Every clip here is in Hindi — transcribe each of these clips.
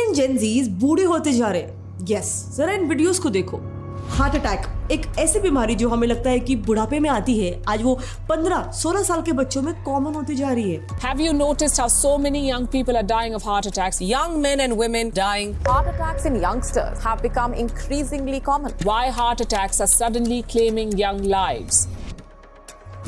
इंडियन जेनजीज बूढ़े होते जा रहे हैं। यस, जरा इन वीडियोस को देखो। हार्ट अटैक एक ऐसी बीमारी जो हमें लगता है कि बुढ़ापे में आती है, आज वो 15-16 साल के बच्चों में कॉमन होती जा रही है। Have you noticed how so many young people are dying of heart attacks? Young men and women dying. Heart attacks in youngsters have become increasingly common. Why heart attacks are suddenly claiming young lives?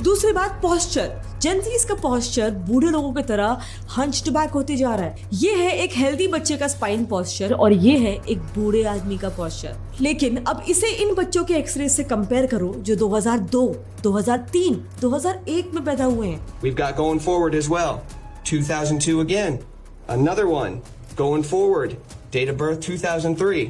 दूसरी बात, पोस्चर। जेनजीज का पोस्चर बूढ़े लोगों की तरह हंच्ड बैक होते जा रहा है। ये है एक हेल्दी बच्चे का स्पाइन पोस्चर और ये है एक बूढ़े आदमी का पोस्चर। लेकिन अब इसे इन बच्चों के एक्सरे से कंपेयर करो जो 2002, 2003, 2001 में पैदा हुए हैं। We've got going forward as well. 2002 again. Another one. Going forward. Date of birth 2003.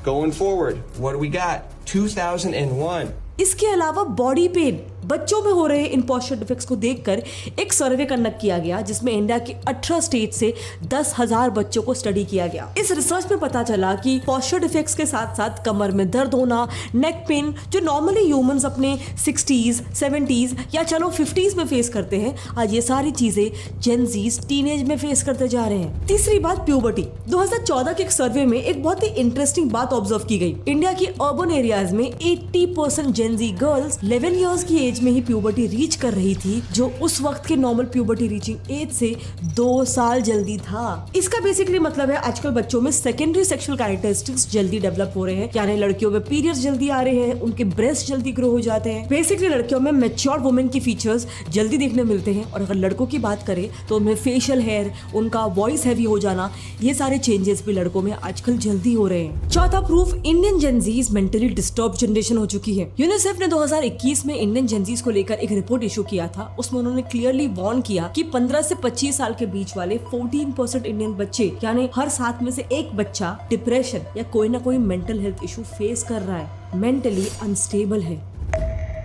Going forward. What do we got? 2001. इसके अलावा बॉडी पेन बच्चों में हो रहे इन पोस्चर डिफेक्ट्स को देखकर एक सर्वे कंडक्ट किया गया जिसमें इंडिया के 18 स्टेट से 10,000 बच्चों को स्टडी किया गया। इस रिसर्च में पता चला कि पोस्चर डिफेक्ट्स के साथ साथ कमर में दर्द होना, नेक पेन जो नॉर्मली ह्यूमंस अपने 60s, 70s या चलो 50s में फेस करते हैं, आज ये सारी चीजें जेनजीज टीनेज में फेस करते जा रहे हैं। तीसरी बात, प्यूबर्टी। 2014 के एक सर्वे में एक बहुत ही इंटरेस्टिंग बात ऑब्जर्व की गई। इंडिया की अर्बन एरियाज में 80% जेनजी गर्ल्स 11 ईयर्स की एज में ही प्यूबर्टी रीच कर रही थी, जो उस वक्त के नॉर्मल प्यूबर्टी रीचिंग एज से 2 साल जल्दी था। इसका बेसिकली मतलब है आजकल बच्चों में सेकेंडरी सेक्सुअल कैरेक्टरिस्टिक्स जल्दी डेवलप हो रहे हैं, यानी लड़कियों में पीरियड्स जल्दी आ रहे हैं, उनके ब्रेस्ट जल्दी ग्रो हो जाते हैं। बेसिकली लड़कियों में मैच्योर वुमेन की फीचर्स जल्दी देखने मिलते हैं। और अगर लड़कों की बात करें तो उनमें फेशियल हेयर, उनका वॉइस हैवी हो जाना, ये सारे चेंजेस भी लड़कों में आजकल जल्दी हो रहे हैं। चौथा proof, Indian Gen Zs mentally disturb generation हो चुकी है। यूनिसेफ ने 2021 में इंडियन जेनजीज को लेकर एक रिपोर्ट इशू किया था। उसमें उन्होंने क्लियरली वार्न किया कि 15 से 25 साल के बीच वाले 14% इंडियन बच्चे, यानी हर 7 में से एक बच्चा डिप्रेशन या कोई ना कोई मेंटल हेल्थ इशू फेस कर रहा है, मेंटली अनस्टेबल है।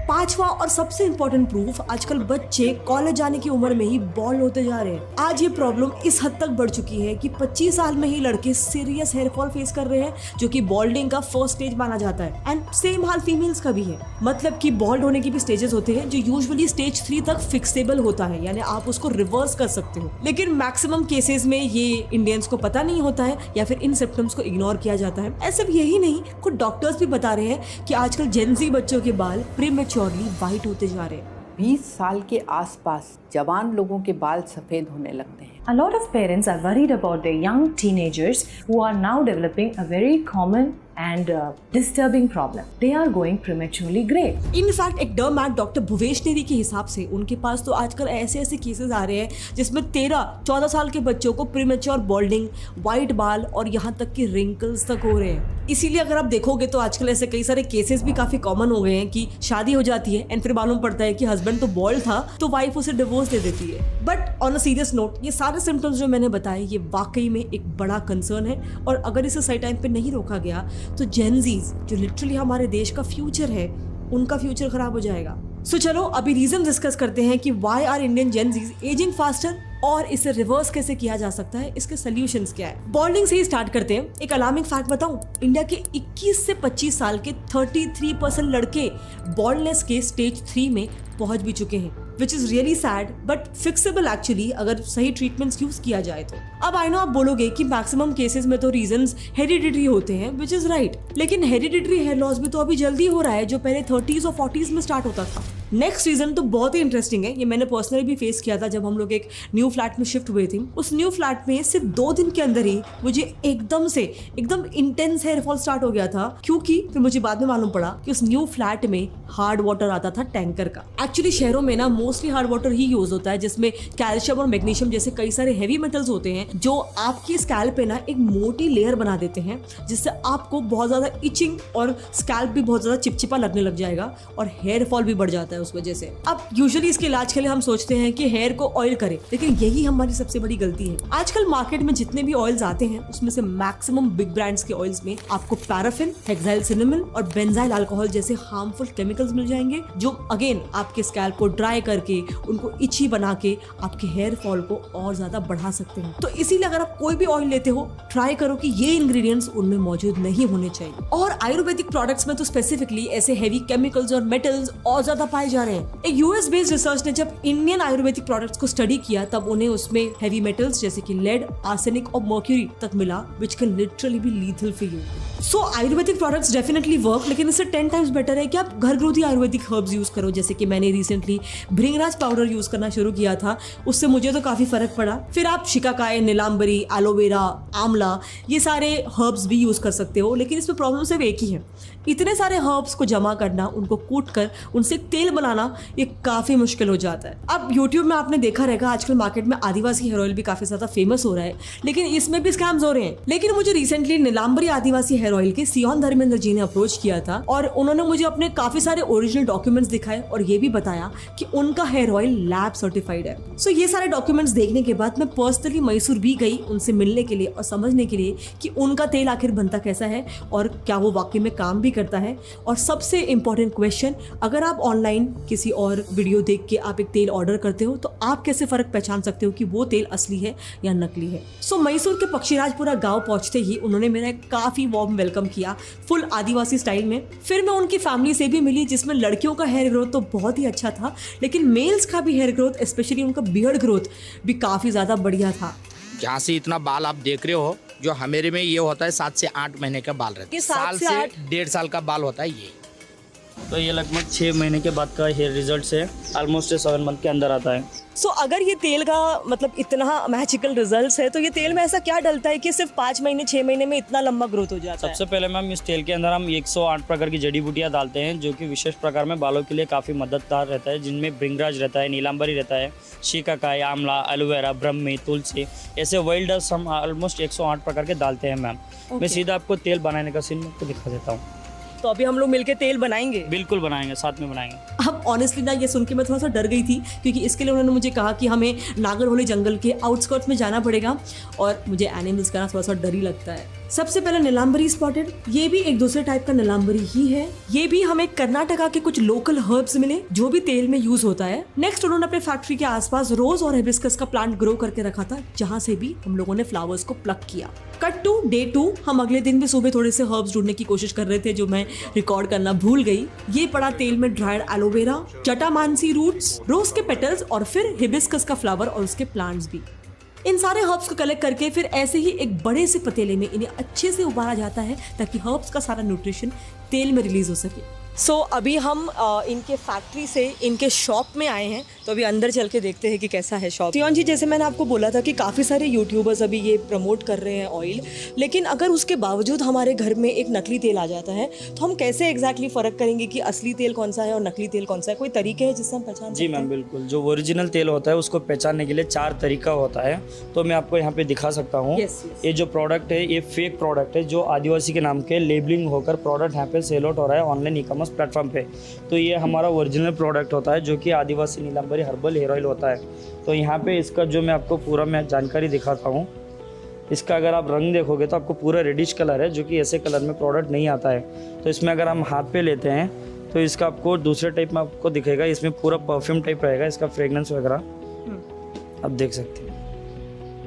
पांचवा और सबसे इंपॉर्टेंट प्रूफ, आजकल बच्चे कॉलेज जाने की उम्र में ही बॉल्ड होते जा रहे हैं। आज ये प्रॉब्लम इस हद तक बढ़ चुकी है कि 25 साल में ही लड़के सीरियस हेयर फॉल फेस कर रहे हैं, जो कि बॉल्डिंग का फर्स्ट स्टेज माना जाता है। एंड सेम हाल फीमेल्स का भी है। मतलब कि बॉल्ड होने की भी स्टेजेस होते हैं जो यूजुअली स्टेज 3 तक फिक्सेबल होता है, यानी आप उसको रिवर्स कर सकते हो। लेकिन मैक्सिमम केसेस में ये इंडियंस को पता नहीं होता है या फिर इन सिम्टम्स को इग्नोर किया जाता है। ऐसे भी यही नहीं, कुछ डॉक्टर्स भी बता रहे हैं कि आजकल जेनजी बच्चों के बाल प्रीमेच्योरली वाइट होते जा रहे हैं। 20 साल के आसपास जवान लोगों के बाल सफेद होने लगते हैं। A lot of parents are worried about their young teenagers who are now developing a very common and disturbing problem. They are going prematurely gray. In fact, एक डर्मैट डॉक्टर भुवेश नेरी के हिसाब से उनके पास तो आजकल ऐसे केसेस आ रहे हैं जिसमें 13-14 साल के बच्चों को प्रीमेच्योर बॉल्डिंग, वाइट बाल और यहाँ तक कि रिंकल्स तक हो रहे हैं। इसीलिए अगर आप देखोगे तो आजकल ऐसे कई सारे केसेस भी काफी कॉमन हो गए हैं कि शादी हो जाती है एंड फिर मालूम पड़ता है कि हस्बैंड तो बॉल्ड था तो वाइफ उसे डिवोर्स दे देती है। But on a serious note, ये सारे सिम्टम्स जो मैंने बताए ये वाकई में एक बड़ा कंसर्न है और अगर इसे सही टाइम पे नहीं रोका गया तो जेनजीज जो लिटरली हमारे देश का फ्यूचर है, उनका फ्यूचर खराब हो जाएगा। सो चलो अभी रीजन डिस्कस करते हैं कि why are Indian Gen Zs aging faster और इसे रिवर्स कैसे किया जा सकता है, इसके सॉल्यूशंस क्या है। बॉल्डिंग से ही स्टार्ट करते हैं। एक अलार्मिंग फैक्ट बताऊं, इंडिया के 21 से 25 साल के 33% लड़के बॉल्डनेस के स्टेज 3 में पहुंच भी चुके हैं, which is really sad but fixable actually अगर सही ट्रीटमेंट्स यूज किया जाए तो। अब आई नो आप बोलोगे कि मैक्सिमम केसेस में तो रीजंस हेरिडिटरी होते हैं, विच इज राइट, लेकिन हेरिडिटरी हेयर लॉस भी तो अभी जल्दी हो रहा है जो पहले 30s और 40s में स्टार्ट होता था। नेक्स्ट रीजन तो बहुत ही इंटरेस्टिंग है, ये मैंने पर्सनली भी फेस किया था जब हम लोग एक न्यू फ्लैट में शिफ्ट हुए थे। उस न्यू फ्लैट में सिर्फ 2 दिन के अंदर ही मुझे एकदम इंटेंस हेयर फॉल स्टार्ट हो गया था, क्योंकि फिर मुझे बाद में मालूम पड़ा कि उस न्यू फ्लैट में हार्ड वाटर आता था टैंकर का। एक्चुअली शहरों में ना मोस्टली हार्ड वाटर ही यूज होता है जिसमें कैल्शियम और मैग्नीशियम जैसे कई सारे हेवी मेटल्स होते हैं जो आपकी स्कैल्प पे ना एक मोटी लेयर बना देते हैं, जिससे आपको बहुत ज्यादा इचिंग और स्कैल्प भी बहुत ज्यादा चिपचिपा लगने लग जाएगा और हेयर फॉल भी बढ़ जाता है उस वजह से। अब यूजुअली इसके इलाज के लिए हम सोचते हैं कि हेयर को ऑयल करें, लेकिन यही हमारी सबसे बड़ी गलती है। आजकल मार्केट में जितने भी ऑयल्स आते हैं उसमें से मैक्सिमम बिग ब्रांड्स के ऑयल्स में आपको पैराफिन, हेक्साइल सिनेमन और बेंजाइल अल्कोहल जैसे हार्मफुल केमिकल्स मिल जाएंगे, जो अगेन आपके स्कैल्प को ड्राई करके उनको इची बना के आपके हेयर फॉल को और ज्यादा बढ़ा सकते हैं। तो इसीलिए अगर आप कोई भी ऑयल लेते हो ट्राई करो कि ये इंग्रेडिएंट्स उनमें मौजूद नहीं होने चाहिए। और आयुर्वेदिक प्रोडक्ट्स में तो स्पेसिफिकली ऐसे हेवी केमिकल्स और मेटल्स और ज्यादा पाए जा रहे हैं। एक यूएस बेस्ड रिसर्च ने जब इंडियन आयुर्वेदिक प्रोडक्ट्स को स्टडी किया तब उन्हें उसमें हेवी मेटल्स जैसे कि लेड, आर्सेनिक और मर्क्यूरी तक मिला, which can literally be lethal for you. So Ayurvedic products definitely work, लेकिन इससे 10 टाइम्स बेटर है कि आप घर घरेलू आयुर्वेदिक हर्ब्स यूज करो। जैसे कि मैंने रिसेंटली भृंगराज पाउडर यूज करना शुरू किया था, उससे मुझे तो काफी फर्क पड़ा। फिर आप शिकाकाय, नीलांबरी, एलोवेरा, आंवला, ये सारे हर्ब्स भी यूज कर सकते हो, लेकिन इसमें प्रॉब्लम सिर्फ एक ही है, इतने सारे हर्ब्स को जमा करना, उनको कूट कर उनसे तेल बनाना, ये काफी मुश्किल हो जाता है। अब यूट्यूब में आपने देखा रहेगा आजकल मार्केट में आदिवासी हेयर ऑयल भी काफी ज्यादा फेमस हो रहा है, लेकिन इसमें भी स्कैम्स हो रहे हैं। लेकिन मुझे रिसेंटली नीलांबरी आदिवासी हेयर ऑयल के सियोन धर्मेंद्र जी ने अप्रोच किया था और उन्होंने मुझे अपने काफी सारे ओरिजिनल डॉक्यूमेंट्स दिखाए और ये भी बताया कि उनका हेयर ऑयल लैब सर्टिफाइड है। सो ये सारे डॉक्यूमेंट्स देखने के बाद मैं पर्सनली मैसूर भी गई उनसे मिलने के लिए और समझने के लिए कि उनका तेल आखिर बनता कैसा है और क्या वो वाकई में काम भी करता है। और सबसे इंपॉर्टेंट क्वेश्चन, अगर आप ऑनलाइन किसी और वीडियो देख के आप एक तेल ऑर्डर करते हो तो आप कैसे फर्क पहचान सकते हो कि वो तेल असली है या नकली है। सो मैसूर के पक्षीराजपुरा गांव पहुंचते ही उन्होंने मेरा काफी वार्म वेलकम किया, फुल आदिवासी स्टाइल में। फिर मैं उनकी फैमिली से भी मिली जिसमें लड़कियों का हेयर ग्रोथ तो बहुत ही अच्छा था, लेकिन मेल्स का भी हेयर ग्रोथ, स्पेशली उनका बियर्ड ग्रोथ भी काफी ज्यादा बढ़िया था। जहाँ से इतना बाल आप देख रहे हो, जो हमारे में ये होता है 7 से 8 महीने का बाल रहता है, साल से 1.5 साल का बाल होता है ये। तो ये लगभग 6 महीने के बाद का हेयर रिजल्ट से ऑलमोस्ट 7 मंथ के अंदर आता है। सो अगर ये तेल का मतलब इतना मैजिकल रिजल्ट्स है तो ये तेल में ऐसा क्या डलता है कि सिर्फ 5 महीने 6 महीने में इतना लंबा ग्रोथ हो जाता है? सबसे पहले मैम इस तेल के अंदर हम 108 प्रकार की जड़ी बूटियाँ डालते हैं जो कि विशेष प्रकार में बालों के लिए काफ़ी मददगार रहता है, जिनमें भृंगराज रहता है, नीलांबरी रहता है, शिकाकाय, आंवला, एलोवेरा, ब्रह्मी, तुलसी, ऐसे वाइल्ड हर्ब्स हम ऑलमोस्ट 108 प्रकार के डालते हैं मैम। मैं सीधा आपको तेल बनाने का सीन आपको दिखा देता हूँ। तो अभी हम लोग मिलके तेल बनाएंगे? बिल्कुल बनाएंगे, साथ में बनाएंगे। अब ऑनेस्टली ना ये सुन के मैं थोड़ा सा डर गई थी, क्योंकि इसके लिए उन्होंने मुझे कहा कि हमें नागरहोली जंगल के आउटस्कर्ट्स में जाना पड़ेगा और मुझे एनिमल्स का ना थोड़ा सा डर ही लगता है। सबसे पहले नीलांबरी स्पॉटेड, ये भी एक दूसरे टाइप का नीलांबरी ही है। ये भी हमें कर्नाटका के कुछ लोकल हर्ब्स मिले जो भी तेल में यूज होता है। नेक्स्ट उन्होंने अपने फैक्ट्री के आसपास रोज और हिबिस्कस का प्लांट ग्रो करके रखा था, जहाँ से भी हम लोगों ने फ्लावर्स को प्लक किया। कट टू डे 2, हम अगले दिन भी सुबह थोड़े से हर्ब्स ढूंढने की कोशिश कर रहे थे जो मैं रिकॉर्ड करना भूल गई। ये पड़ा तेल में ड्राइड एलोवेरा, जटामानसी रूट्स, रोज के पेटल्स और फिर हिबिस्कस का फ्लावर और उसके प्लांट्स भी। इन सारे हर्ब्स को कलेक्ट करके फिर ऐसे ही एक बड़े से पतीले में इन्हें अच्छे से उबाला जाता है ताकि हर्ब्स का सारा न्यूट्रिशन तेल में रिलीज हो सके। सो अभी हम इनके फैक्ट्री से इनके शॉप में आए हैं, तो अभी अंदर चल के देखते हैं कि कैसा है शॉप। सियोन जी, जैसे मैंने आपको बोला था कि काफ़ी सारे यूट्यूबर्स अभी ये प्रमोट कर रहे हैं ऑयल, लेकिन अगर उसके बावजूद हमारे घर में एक नकली तेल आ जाता है तो हम कैसे एग्जैक्टली फ़र्क करेंगे कि असली तेल कौन सा है और नकली तेल कौन सा है? कोई तरीके है जिससे हम पहचान सकते हैं? जी मैम, बिल्कुल। जो ओरिजिनल तेल होता है उसको पहचानने के लिए 4 तरीका होता है, तो मैं आपको यहाँ पे दिखा सकता हूँ। ये जो प्रोडक्ट है ये फेक प्रोडक्ट है, जो आदिवासी के नाम के लेबलिंग होकर प्रोडक्ट यहाँ पे सेल आउट हो रहा है ऑनलाइन ई कॉमर्स प्लेटफॉर्म पे। तो ये हमारा ओरिजिनल प्रोडक्ट होता है जो कि आदिवासी नीलांबरी हर्बल हेयर ऑयल होता है। तो यहाँ पे इसका जो मैं आपको पूरा मैं जानकारी दिखाता हूँ, इसका अगर आप रंग देखोगे तो आपको पूरा रेडिश कलर है, जो कि ऐसे कलर में प्रोडक्ट नहीं आता है। तो इसमें अगर हम हाथ पे लेते हैं तो इसका आपको दूसरे टाइप में आपको दिखेगा, इसमें पूरा परफ्यूम टाइप रहेगा, इसका फ्रेगनेंस वगैरह आप देख सकते हैं।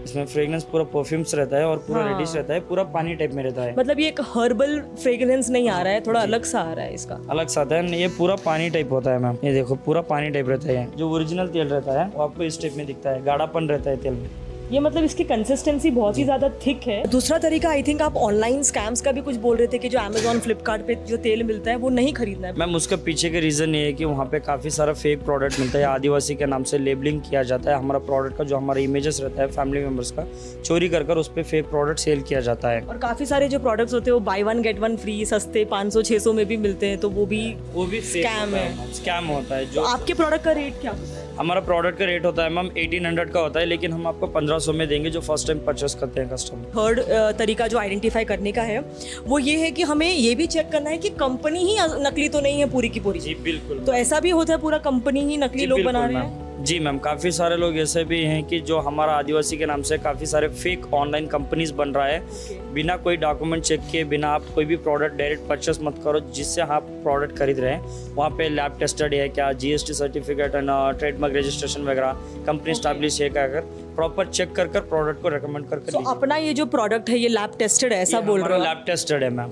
इसमें फ्रेगनेंस पूरा परफ्यूम्स रहता है और पूरा रेडिश रहता है, पूरा पानी टाइप में रहता है। मतलब ये एक हर्बल फ्रेग्रेंस नहीं आ रहा है, थोड़ा अलग सा आ रहा है, इसका अलग सा आता है। ये पूरा पानी टाइप होता है मैम, ये देखो पूरा पानी टाइप रहता है। जो ओरिजिनल तेल रहता है वो आपको इस टाइप में दिखता है, गाढ़ापन रहता है तेल में। ये मतलब इसकी कंसिस्टेंसी बहुत ही ज़्यादा थिक है। दूसरा तरीका, आई थिंक आप ऑनलाइन स्कैम्स का भी कुछ बोल रहे थे कि जो अमेजॉन, फ्लिपकार्ट पे जो तेल मिलता है वो नहीं खरीदना है। मैम उसका पीछे के रीज़न ये है कि वहाँ पे काफ़ी सारा फेक प्रोडक्ट मिलता है, आदिवासी के नाम से लेबलिंग किया जाता है। हमारा प्रोडक्ट का जो हमारा इमेजेस रहता है फैमिली मेम्बर्स का, चोरी कर उस पर फेक प्रोडक्ट सेल किया जाता है। और काफ़ी सारे जो प्रोडक्ट्स होते हैं वो बाय 1 गेट 1 फ्री सस्ते 500-600 में भी मिलते हैं, तो वो भी स्कैम है, स्कैम होता है। तो जो आपके प्रोडक्ट का रेट क्या होता है? हमारा प्रोडक्ट का रेट होता है मैम 1800 का होता है, लेकिन हम आपको 1500 में देंगे जो फर्स्ट टाइम परचेस करते हैं कस्टमर। थर्ड तरीका जो आइडेंटिफाई करने का है वो ये है कि हमें ये भी चेक करना है कि कंपनी ही नकली तो नहीं है पूरी की पूरी। जी बिल्कुल। तो ऐसा भी होता है पूरा कंपनी ही नकली लोग बना रहे हैं? जी मैम, काफ़ी सारे लोग ऐसे भी हैं कि जो हमारा आदिवासी के नाम से काफ़ी सारे फेक ऑनलाइन कंपनीज बन रहा है। बिना कोई डॉक्यूमेंट चेक किए, बिना आप कोई भी प्रोडक्ट डायरेक्ट परचेस मत करो। जिससे आप प्रोडक्ट खरीद रहे हैं वहाँ पे लैब टेस्टेड है क्या, GST certificate and trademark registration वगैरह, कंपनी स्टैब्लिश है क्या, अगर प्रॉपर चेक कर प्रॉडक्ट को रेकमेंड करके तो अपना ये जो प्रोडक्ट है ये लैब टेस्टेड है, ऐसा बोल रहे हो? लैब टेस्टेड है मैम।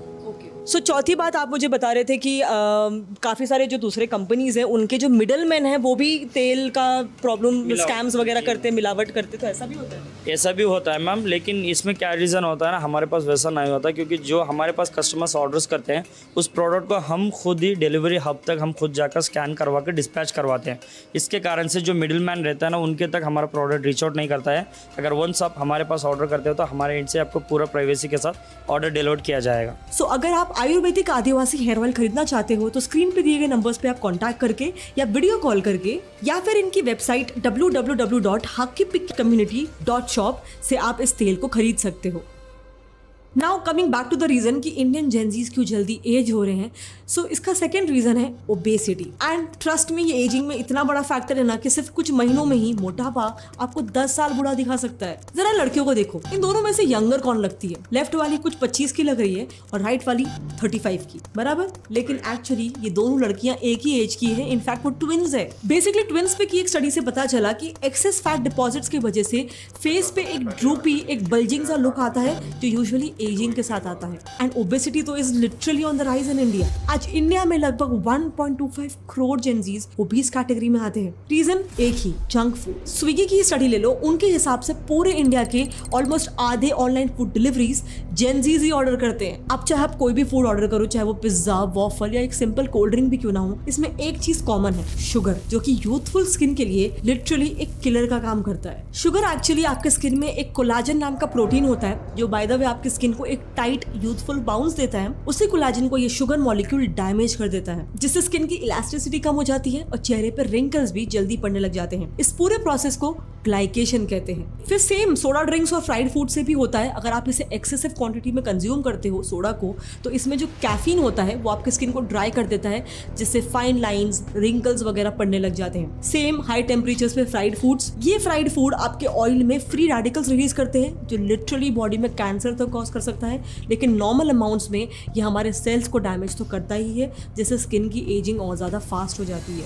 सो चौथी बात आप मुझे बता रहे थे कि काफ़ी सारे जो दूसरे कंपनीज हैं उनके जो मिडल मैन हैं वो भी तेल का प्रॉब्लम, स्कैम्स वगैरह करते, मिलावट करते, तो ऐसा भी होता है? ऐसा भी होता है मैम, लेकिन इसमें क्या रीज़न होता है ना, हमारे पास वैसा नहीं होता, क्योंकि जो हमारे पास कस्टमर्स ऑर्डर्स करते हैं उस प्रोडक्ट को हम खुद ही डिलीवरी हब तक हम खुद जाकर स्कैन करवा के डिस्पैच करवाते हैं। इसके कारण से जो मिडिल मैन रहता है ना, उनके तक हमारा प्रोडक्ट रीच आउट नहीं करता है। अगर वंस आप हमारे पास ऑर्डर करते हो तो हमारे एंड से आपको पूरा प्राइवेसी के साथ ऑर्डर डिलीवर किया जाएगा। सो अगर आप आयुर्वेदिक आदिवासी हेयर ऑयल खरीदना चाहते हो तो स्क्रीन पे दिए गए नंबर्स पे आप कांटेक्ट करके या वीडियो कॉल करके या फिर इनकी वेबसाइट www.hakipicommunity.shop से आप इस तेल को खरीद सकते हो। Now coming back to the reason कि इंडियन जेंजीज क्यों जल्दी एज हो रहे हैं, सो इसका सेकेंड रीज़न है ओबेसिटी। एंड ट्रस्ट में ये एजिंग में इतना बड़ा फैक्टर है ना कि सिर्फ कुछ महीनों में ही मोटापा आपको 10 साल बुढ़ा दिखा सकता है। जरा लड़कियों को देखो, इन दोनों में से यंगर कौन लगती है? लेफ्ट वाली कुछ 25 की लग रही है और राइट वाली 35 की, बराबर। लेकिन एक्चुअली ये दोनों लड़कियां एक ही एज की है, इनफैक्ट वो ट्विंस है। बेसिकली ट्विंस पे की एक स्टडी से पता चला कि एक्सेस फैट डिपॉजिट्स की वजह से फेस पे एक ड्रूपी, एक बल्जिंग सा लुक आता है जो यूजुअली एजिंग के साथ आता है। एंड ओबेसिटी तो is literally on the rise in India. आज इंडिया में लगभग 1.25 करोड़ जेंजीज ओबीस कैटेगरी में आते हैं। रीजन एक ही, जंक फूड। स्विगी की स्टडी ले लो, उनके हिसाब से पूरे इंडिया के ऑलमोस्ट आधे ऑनलाइन फूड डिलीवरीज जेंजीज ही ऑर्डर करते हैं। अब चाहे आप कोई भी फूड ऑर्डर करो, चाहे वो पिज्जा, वॉफल या एक सिंपल कोल्ड ड्रिंक भी क्यों ना हो, इसमें एक चीज कॉमन है, शुगर, जो कि यूथफुल स्किन के लिए लिटरली एक किलर का काम करता है। शुगर एक्चुअली आपके स्किन में एक कोलाजन नाम का प्रोटीन होता है जो बाय द वे आपकी स्किन को एक टाइट यूथफुल बाउंस देता है। उसी कोलाजन को ये शुगर मॉलिक्यूल डैमेज कर देता है, जिससे स्किन की इलास्टिसिटी कम हो जाती है और चेहरे पर रिंकल्स भी जल्दी पड़ने लग जाते हैं। इस पूरे प्रोसेस को ग्लाइकेशन कहते हैं। फिर सेम सोडा ड्रिंक्स और फ्राइड फूड से भी होता है। अगर आप इसे एक्सेसिव क्वांटिटी में कंज्यूम करते हो सोडा को, तो इसमें जो कैफीन होता है वो आपके स्किन को ड्राई कर देता है, जिससे फाइन लाइंस, रिंकल्स वगैरह पड़ने लग जाते हैं। सेम हाई टेम्परेचर्स पे फ्राइड फूड्स, ये फ्राइड फूड आपके ऑयल में फ्री रेडिकल्स रिलीज करते हैं जो लिटरली बॉडी में कैंसर तक कॉज कर सकता है। लेकिन नॉर्मल अमाउंट्स में ये हमारे सेल्स को डैमेज तो करता ही है, जिससे स्किन की एजिंग और ज़्यादा फास्ट हो जाती है।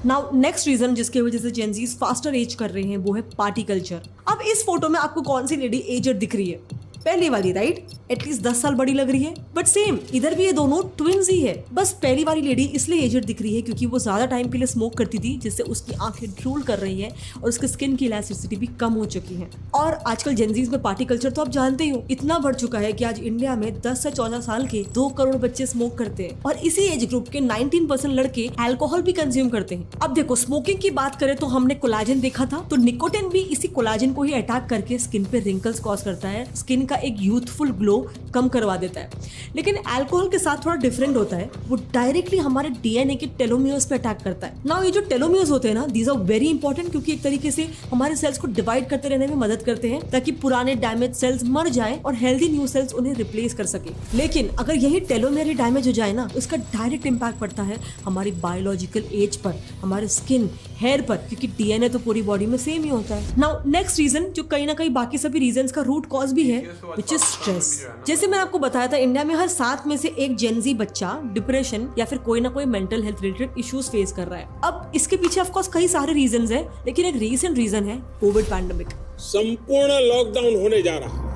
नाउ नेक्स्ट रीजन जिसकी वजह से जेंजीज फास्टर एज कर रहे हैं वो है पार्टी कल्चर। अब इस फोटो में आपको कौन सी लेडी एजड दिख रही है? पहली वाली, राइट? एटलीस्ट 10 साल बड़ी लग रही है। बट सेम इधर भी ये दोनों ट्विंस ही है। बस पहली वाली लेडी इसलिए एजड दिख रही है क्योंकि वो ज्यादा टाइम के लिए स्मोक करती थी, जिससे उसकी आंखें ड्रूल कर रही है और उसकी स्किन की इलास्टिसिटी भी कम हो चुकी है। और आजकल जेंजीज में पार्टी कल्चर तो आप जानते ही हो, इतना बढ़ चुका है कि आज इंडिया में 10 से 14 साल के 2 करोड़ बच्चे स्मोक करते हैं और इसी एज ग्रुप के 19% लड़के अल्कोहल भी कंज्यूम करते हैं। अब देखो, स्मोकिंग की बात करें तो हमने कोलाजन देखा था, तो निकोटिन भी इसी कोलाजन को ही अटैक करके स्किन पे रिंकल्स कॉज करता है, स्किन का एक यूथफुल ग्लो कम करवा देता है। लेकिन अल्कोहल के साथ थोड़ा डिफरेंट होता है, वो डायरेक्टली हमारे डीएनए के टेलोमियर्स पे अटैक करता है। नाउ ये जो टेलोमियर्स होते हैं ना, दीज आर वेरी इंपॉर्टेंट क्योंकि एक तरीके से हमारे सेल्स को डिवाइड करते रहने में मदद करते हैं ताकि पुराने डैमेज सेल्स मर जाएं और हेल्दी न्यू सेल्स उन्हें रिप्लेस कर सके। लेकिन अगर यही टेलोमियर ही डैमेज हो जाए ना, उसका डायरेक्ट इम्पैक्ट पड़ता है हमारी बायोलॉजिकल एज पर, हमारे स्किन, हेयर पर, क्योंकि डीएनए तो पूरी बॉडी में सेम ही होता है। नाउ नेक्स्ट रीजन जो कहीं ना कहीं बाकी सभी रीजंस का रूट कॉज भी है, विच इज स्ट्रेस। जैसे मैंने आपको बताया था, इंडिया में हर 7 में से एक जेनजी बच्चा डिप्रेशन या फिर कोई ना कोई mental health related issues face कर रहा है। अब इसके पीछे ऑफ कोर्स कई सारे रीजंस हैं, लेकिन एक रीसेंट रीजन है कोविड पैंडेमिक। संपूर्ण लॉकडाउन होने जा रहा है।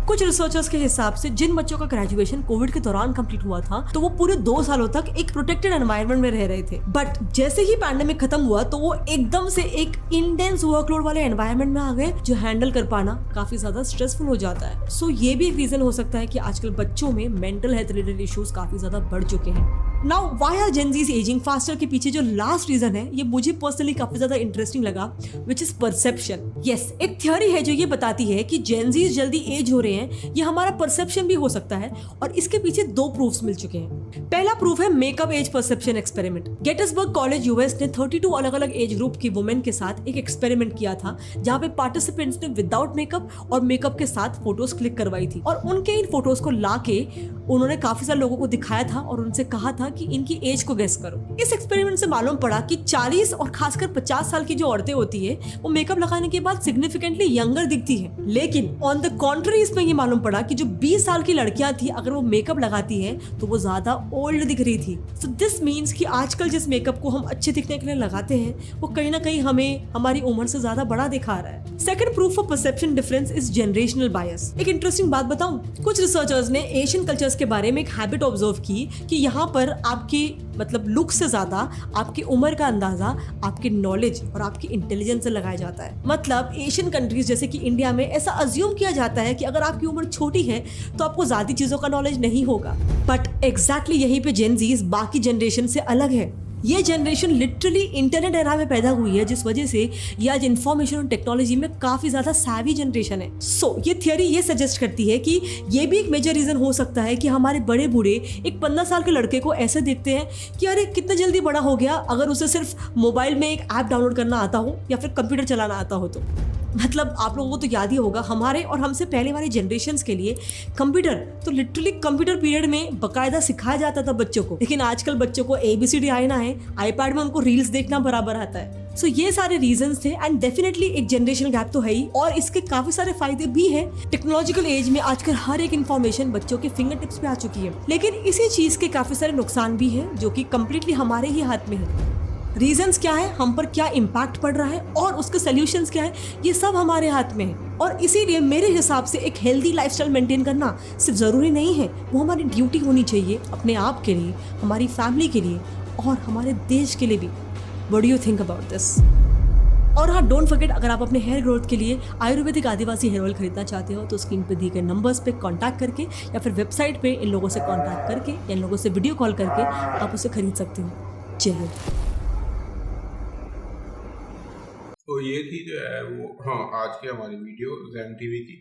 कुछ रिसर्चर्स के हिसाब से जिन बच्चों का ग्रेजुएशन कोविड के दौरान कंप्लीट हुआ था, तो वो पूरे 2 सालों तक एक प्रोटेक्टेड एनवायरनमेंट में रह रहे थे। बट जैसे ही पैंडेमिक खत्म हुआ तो वो एकदम से एक इंटेंस वर्कलोड वाले एनवायरनमेंट में आ गए, जो हैंडल कर पाना काफी ज्यादा स्ट्रेसफुल हो जाता है। सो ये भी एक रीजन हो सकता है कि आजकल बच्चों में मेंटल हेल्थ रिलेटेड इश्यूज काफी ज्यादा बढ़ चुके हैं। Now why are Gen Zs aging faster के पीछे जो लास्ट रीजन है, ये मुझे पर्सनली काफी ज्यादा इंटरेस्टिंग लगा, विच इज परसेप्शन। यस, एक थ्योरी है जो ये बताती है कि जेनजीज जल्दी एज हो रहे हैं, ये हमारा परसेप्शन भी हो सकता है, और इसके पीछे 2 प्रूफ्स मिल चुके हैं। पहला प्रूफ है makeup age perception experiment. Gettysburg college US ने 32 अलग अलग एज ग्रुप की वुमेन के साथ एक एक्सपेरिमेंट किया था, जहां पे पार्टिसिपेंट्स ने विदाउट मेकअप और मेकअप के साथ फोटोज क्लिक करवाई थी, और उनके इन फोटोज को लाके उन्होंने काफी सारे लोगों को दिखाया था और उनसे कहा था कि इनकी एज को गेस करो। इस एक्सपेरिमेंट से मालूम पड़ा कि 40 और खासकर 50 साल की जो औरतें होती है वो मेकअप लगाने के बाद सिग्निफिकेंटली यंगर दिखती है। लेकिन ऑन द कॉन्ट्री इसमें ये मालूम पड़ा कि जो 20 साल की लड़कियां थी अगर वो मेकअप लगाती है तो वो ज्यादा ओल्ड दिख रही थी। सो दिस मीन्स कि आजकल जिस मेकअप को हम अच्छे दिखने के लिए लगाते हैं वो कहीं ना कहीं हमें हमारी उम्र से ज्यादा बड़ा दिखा रहा है। Second proof of perception difference is generational bias. एक इंटरेस्टिंग बात बताऊं, कुछ रिसर्चर्स ने एशियन कल्चर्स के बारे में एक हैबिट ऑब्जर्व की कि यहाँ पर आपकी मतलब लुक से ज्यादा आपकी उम्र का अंदाजा आपके नॉलेज और आपकी इंटेलिजेंस से लगाया जाता है। मतलब एशियन कंट्रीज जैसे कि इंडिया में ऐसा अज्यूम किया जाता है कि अगर आपकी उम्र छोटी है तो आपको ज्यादा चीजों का नॉलेज नहीं होगा। बट एग्जैक्टली यहीं पे जेन ज़ीज़ बाकी जनरेशन से अलग है। ये जनरेशन लिटरली इंटरनेट एरा में पैदा हुई है, जिस वजह से ये आज इंफॉर्मेशन और टेक्नोलॉजी में काफी ज्यादा savvy जनरेशन है। सो ये थियोरी ये सजेस्ट करती है कि ये भी एक मेजर रीजन हो सकता है कि हमारे बड़े बूढ़े एक 15 साल के लड़के को ऐसे देखते हैं कि अरे कितना जल्दी बड़ा हो गया अगर उसे सिर्फ मोबाइल में एक ऐप डाउनलोड करना आता हो या फिर कंप्यूटर चलाना आता हो। तो मतलब आप लोगों को तो याद ही होगा, हमारे और हमसे पहले वाले जनरेशन्स के लिए कंप्यूटर तो लिटरली कंप्यूटर पीरियड में बकायदा सिखाया जाता था बच्चों को। लेकिन आजकल बच्चों को ABCD आना है, आईपैड में उनको रील्स देखना बराबर आता है। सो ये सारे रीजंस थे एंड डेफिनेटली एक जनरेशनल गैप तो है ही और इसके काफी सारे फायदे भी हैं। टेक्नोलॉजिकल एज में आजकल हर एक इन्फॉर्मेशन बच्चों के फिंगर टिप्स पे आ चुकी है, लेकिन इसी चीज के काफी सारे नुकसान भी हैं जो कि कम्प्लीटली हमारे ही हाथ में है। रीजंस क्या है, हम पर क्या इम्पैक्ट पड़ रहा है और उसके सॉल्यूशंस क्या है, ये सब हमारे हाथ में है। और इसीलिए मेरे हिसाब से एक हेल्दी लाइफस्टाइल मेंटेन करना सिर्फ ज़रूरी नहीं है, वो हमारी ड्यूटी होनी चाहिए अपने आप के लिए, हमारी फैमिली के लिए और हमारे देश के लिए भी। What do you think about this? और हाँ, डोंट फॉरगेट, अगर आप अपने हेयर ग्रोथ के लिए आयुर्वेदिक आदिवासी हेयर ऑयल खरीदना चाहते हो तो स्क्रीन पे दिए गए नंबर्स पे कांटेक्ट करके या फिर वेबसाइट पे इन लोगों से कांटेक्ट करके या इन लोगों से वीडियो कॉल करके आप उसे खरीद सकते हो। जय हिंद। तो ये थी जो है वो आज की हमारी वीडियो रैम टीवी की।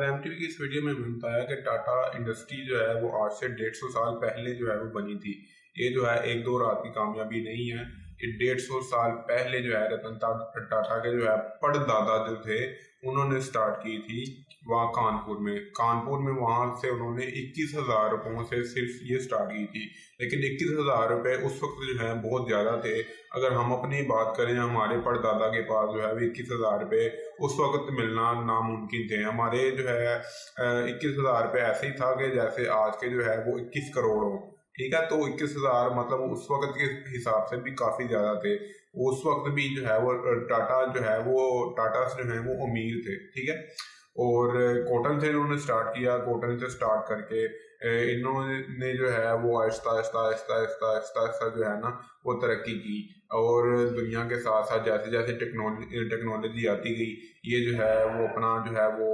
रैम टीवी की इस वीडियो में मैंने बताया कि टाटा इंडस्ट्री जो है वो आज से 150 साल पहले जो है वो बनी थी। ये जो है एक दो रात की कामयाबी नहीं है, ये 150 साल पहले जो है रतन टाटा के जो है परदादा जो थे उन्होंने स्टार्ट की थी वहाँ कानपुर में। वहाँ से उन्होंने 21,000 रुपयों से सिर्फ ये स्टार्ट की थी। लेकिन 21,000 रुपये उस वक्त जो है बहुत ज़्यादा थे। अगर हम अपनी बात करें, हमारे परदादा के पास जो है वो 21,000 रुपये उस वक्त मिलना नामुमकिन थे। हमारे जो है 21,000 रुपये ऐसे ही था कि जैसे आज के जो है वो 21 करोड़ हो। ठीक है, तो 21,000 मतलब उस वक्त के हिसाब से भी काफ़ी ज़्यादा थे। उस वक्त भी जो है वो टाटा जो है वो अमीर थे। ठीक है, और कॉटन से इन्होंने स्टार्ट किया। कॉटन से स्टार्ट करके इन्होंने जो है वो आहिस्ता जो है ना वो तरक्की की। और दुनिया के साथ साथ जैसे जैसे टेक्नोलॉजी आती गई, ये जो है वो अपना जो है वो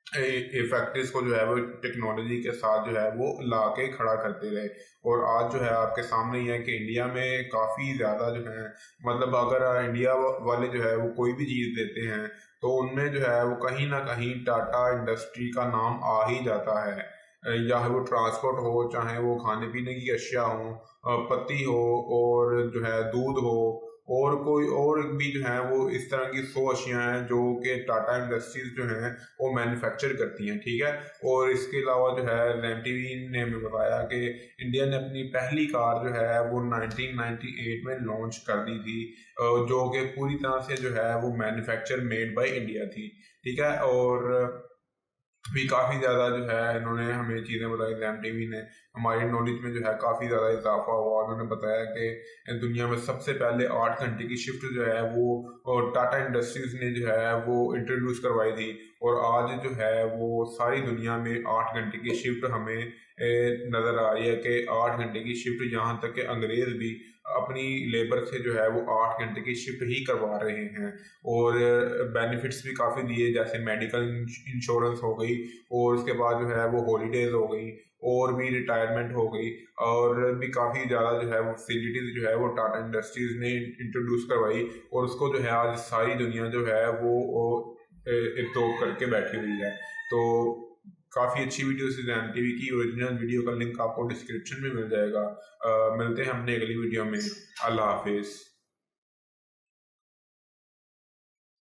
फैक्ट्रीज को जो है वो टेक्नोलॉजी के साथ जो है वो ला के खड़ा करते रहे। और आज जो है आपके सामने ही है कि इंडिया में काफ़ी ज़्यादा जो है मतलब अगर इंडिया वाले जो है वो कोई भी चीज़ देते हैं तो उनमें जो है वो कहीं ना कहीं टाटा इंडस्ट्री का नाम आ ही जाता है। चाहे वो ट्रांसपोर्ट हो, चाहे वो खाने पीने की अशिया हो, पत्ती हो और जो है दूध हो और कोई और भी जो है वो इस तरह की 100 अशियाँ हैं जो कि टाटा इंडस्ट्रीज जो हैं वो मैन्युफैक्चर करती हैं। ठीक है, और इसके अलावा जो है रैम टीवी ने हमें बताया कि इंडिया ने अपनी पहली कार जो है वो 1998 में लॉन्च कर दी थी, जो कि पूरी तरह से जो है वो मैन्युफैक्चर मेड बाय इंडिया थी। ठीक है, और भी काफ़ी ज़्यादा जो है इन्होंने हमें चीज़ें बताई। रैम टीवी ने हमारी नॉलेज में जो है काफ़ी ज़्यादा इजाफा हुआ। उन्होंने बताया कि दुनिया में सबसे पहले 8 घंटे की शिफ्ट जो है वो टाटा इंडस्ट्रीज़ ने जो है वो इंट्रोड्यूस करवाई थी। और आज जो है वो सारी दुनिया में 8 घंटे की शिफ्ट हमें नज़र आ रही है कि 8 घंटे की शिफ्ट, यहाँ तक कि अंग्रेज़ भी अपनी लेबर से जो है वो 8 घंटे की शिफ्ट ही करवा रहे हैं। और बेनिफिट्स भी काफ़ी दिए, जैसे मेडिकल इंश्योरेंस हो गई और उसके बाद जो है वो हॉलीडेज हो गई और भी रिटायरमेंट हो गई और भी काफ़ी ज़्यादा जो है वो फैसिलिटीज़ जो है वो टाटा इंडस्ट्रीज़ ने इंट्रोड्यूस करवाई। और उसको जो है आज सारी दुनिया जो है वो इत्तोप करके बैठी हुई है। तो काफ़ी अच्छी वीडियो थी रैम टीवी की। ओरिजिनल वीडियो का लिंक आपको डिस्क्रिप्शन में मिल जाएगा। मिलते हैं अपने अगली वीडियो में। अल्लाह हाफिज़।